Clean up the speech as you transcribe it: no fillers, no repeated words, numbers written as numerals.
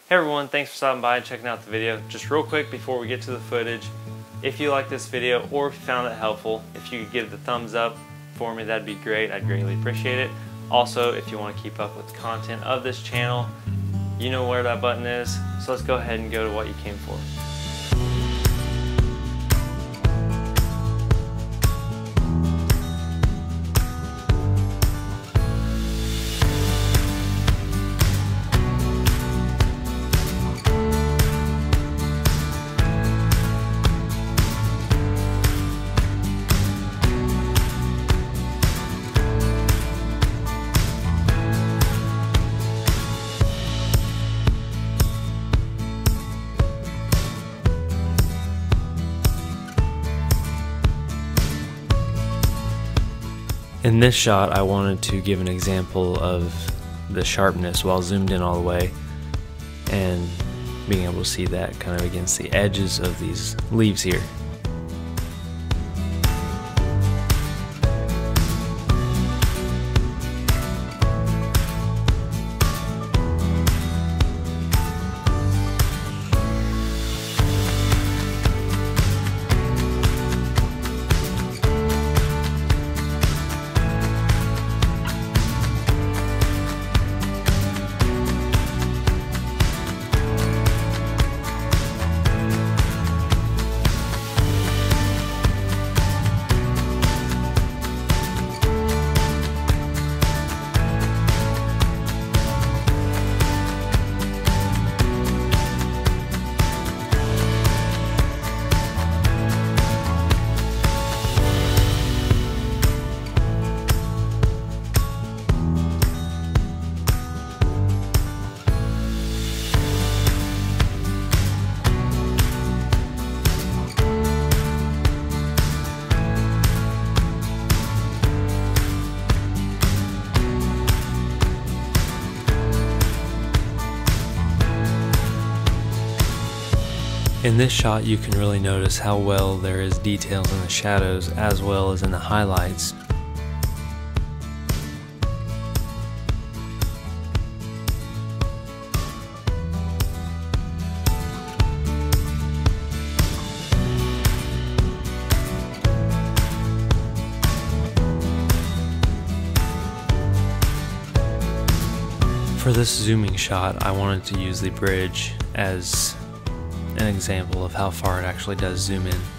Hey everyone, thanks for stopping by and checking out the video. Just real quick before we get to the footage, if you like this video or if you found it helpful, if you could give the thumbs up for me, that'd be great. I'd greatly appreciate it. Also, if you want to keep up with the content of this channel, you know where that button is. So let's go ahead and go to what you came for. In this shot, I wanted to give an example of the sharpness while zoomed in all the way and being able to see that kind of against the edges of these leaves here. In this shot, you can really notice how well there is details in the shadows as well as in the highlights. For this zooming shot, I wanted to use the bridge as an example of how far it actually does zoom in.